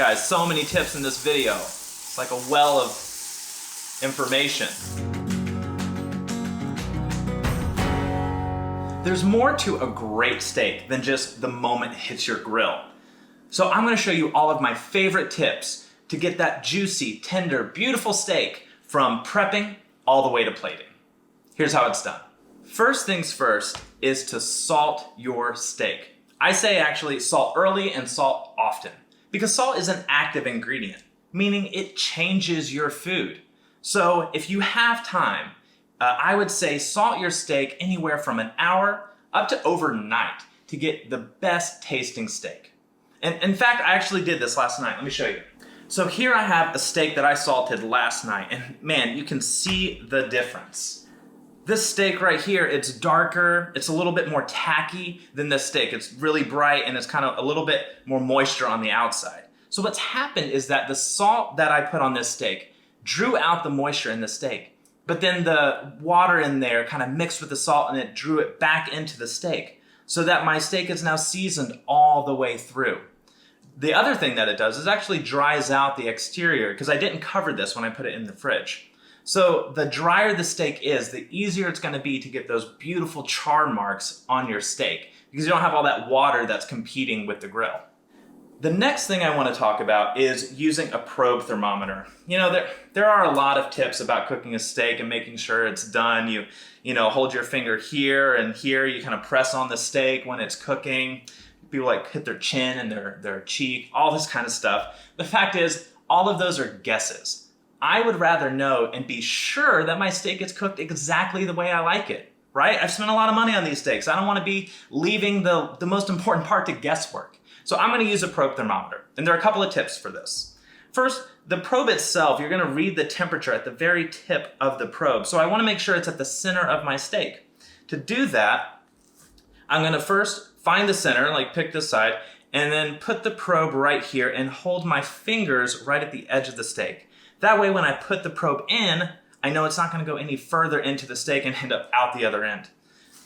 Guys, so many tips in this video. It's like a well of information. There's more to a great steak than just the moment it hits your grill. So I'm gonna show you all of my favorite tips to get that juicy, tender, beautiful steak from prepping all the way to plating. Here's how it's done. First things first is to salt your steak. I say actually salt early and salt often, because salt is an active ingredient, meaning it changes your food. So if you have time, I would say salt your steak anywhere from an hour up to overnight to get the best tasting steak. And in fact, I actually did this last night. Let me show you. So here I have a steak that I salted last night, and man, you can see the difference. This steak right here, it's darker, it's a little bit more tacky than this steak. It's really bright and it's kind of a little bit more moisture on the outside. So what's happened is that the salt that I put on this steak drew out the moisture in the steak. But then the water in there kind of mixed with the salt and it drew it back into the steak so that my steak is now seasoned all the way through. The other thing that it does is actually dries out the exterior because I didn't cover this when I put it in the fridge. So the drier the steak is, the easier it's going to be to get those beautiful char marks on your steak because you don't have all that water that's competing with the grill. The next thing I want to talk about is using a probe thermometer. You know, there are a lot of tips about cooking a steak and making sure it's done. You know, hold your finger here and here. You kind of press on the steak when it's cooking. People like hit their chin and their cheek, all this kind of stuff. The fact is, all of those are guesses. I would rather know and be sure that my steak is cooked exactly the way I like it, right? I've spent a lot of money on these steaks. I don't want to be leaving the most important part to guesswork. So I'm going to use a probe thermometer, and there are a couple of tips for this. First, the probe itself, you're going to read the temperature at the very tip of the probe. So I want to make sure it's at the center of my steak. To do that, I'm going to first find the center, like pick this side, and then put the probe right here and hold my fingers right at the edge of the steak. That way when I put the probe in, I know it's not going to go any further into the steak and end up out the other end.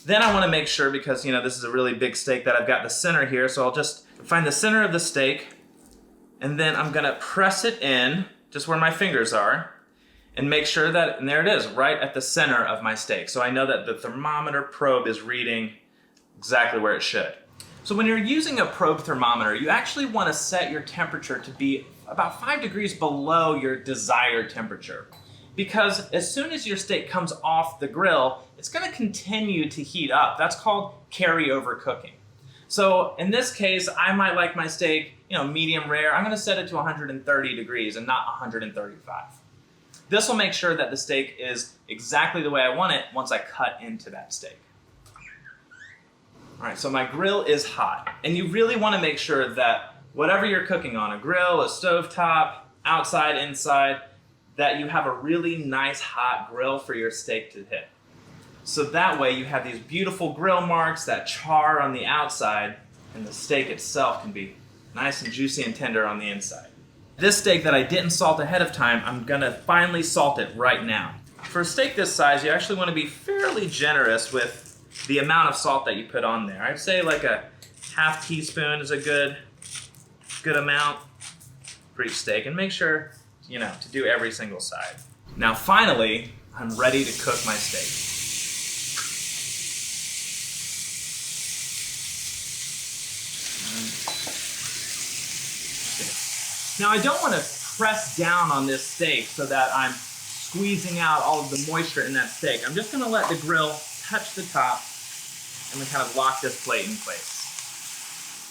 Then I want to make sure, because you know this is a really big steak, that I've got the center here, so I'll just find the center of the steak, and then I'm going to press it in, just where my fingers are, and make sure that, and there it is, right at the center of my steak. So I know that the thermometer probe is reading exactly where it should. So when you're using a probe thermometer, you actually want to set your temperature to be about 5 degrees below your desired temperature. Because as soon as your steak comes off the grill, it's going to continue to heat up. That's called carryover cooking. So in this case, I might like my steak, medium rare. I'm going to set it to 130 degrees and not 135. This will make sure that the steak is exactly the way I want it once I cut into that steak. All right, so my grill is hot, and you really want to make sure that whatever you're cooking on, a grill, a stovetop, outside, inside, that you have a really nice hot grill for your steak to hit. So that way you have these beautiful grill marks, that char on the outside, and the steak itself can be nice and juicy and tender on the inside. This steak that I didn't salt ahead of time, I'm gonna finally salt it right now. For a steak this size, you actually want to be fairly generous with the amount of salt that you put on there. I'd say like a half teaspoon is a good amount for each steak, and make sure to do every single side. Now finally, I'm ready to cook my steak. Now I don't want to press down on this steak so that I'm squeezing out all of the moisture in that steak. I'm just going to let the grill touch the top and then kind of lock this plate in place.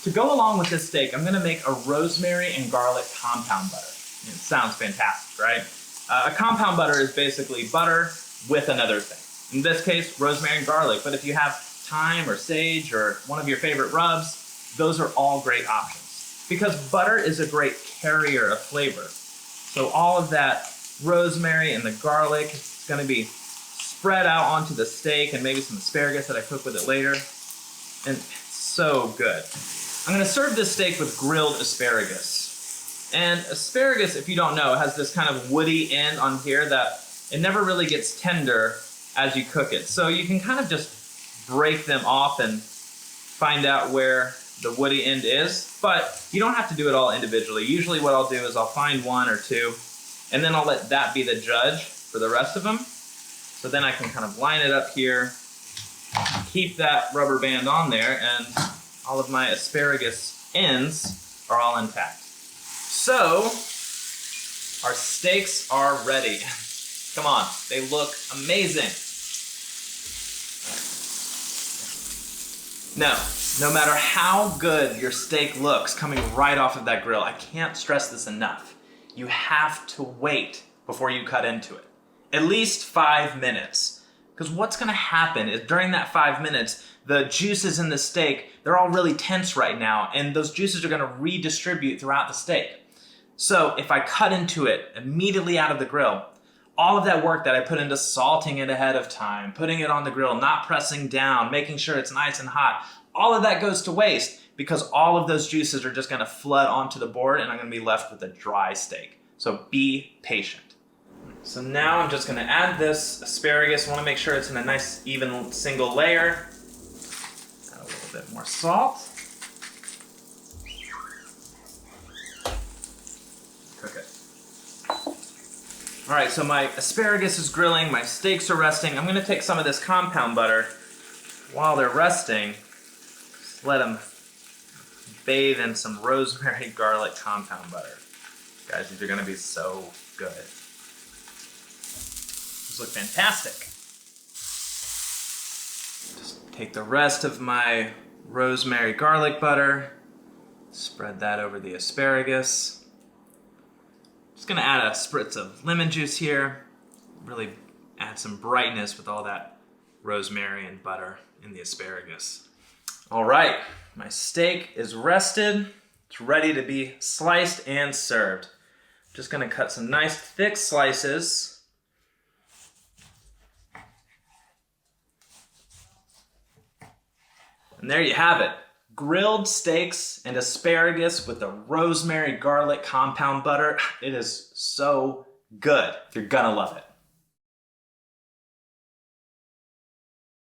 To go along with this steak, I'm going to make a rosemary and garlic compound butter. It sounds fantastic, right? A compound butter is basically butter with another thing. In this case, rosemary and garlic. But if you have thyme or sage or one of your favorite rubs, those are all great options. Because butter is a great carrier of flavor. So all of that rosemary and the garlic is going to be spread out onto the steak, and maybe some asparagus that I cook with it later. And it's so good. I'm going to serve this steak with grilled asparagus. And asparagus, if you don't know, has this kind of woody end on here that it never really gets tender as you cook it. So you can kind of just break them off and find out where the woody end is, but you don't have to do it all individually. Usually what I'll do is I'll find one or two, and then I'll let that be the judge for the rest of them. So then I can kind of line it up here, keep that rubber band on there, and all of my asparagus ends are all intact. So, our steaks are ready. Come on, they look amazing. No matter how good your steak looks coming right off of that grill, I can't stress this enough. You have to wait before you cut into it. At least 5 minutes. Because what's gonna happen is during that 5 minutes, the juices in the steak, they're all really tense right now, and those juices are gonna redistribute throughout the steak. So if I cut into it immediately out of the grill, all of that work that I put into salting it ahead of time, putting it on the grill, not pressing down, making sure it's nice and hot, all of that goes to waste because all of those juices are just gonna flood onto the board and I'm gonna be left with a dry steak. So be patient. So now I'm just gonna add this asparagus. I wanna make sure it's in a nice even single layer. Add a little bit more salt. Cook it. All right, so my asparagus is grilling, my steaks are resting. I'm gonna take some of this compound butter. While they're resting, just let them bathe in some rosemary garlic compound butter. Guys, these are gonna be so good. These look fantastic. Just take the rest of my rosemary garlic butter, spread that over the asparagus. Just gonna add a spritz of lemon juice here, really add some brightness with all that rosemary and butter in the asparagus. All right, my steak is rested. It's ready to be sliced and served. Just gonna cut some nice thick slices. And there you have it. Grilled steaks and asparagus with the rosemary garlic compound butter. It is so good. You're gonna love it.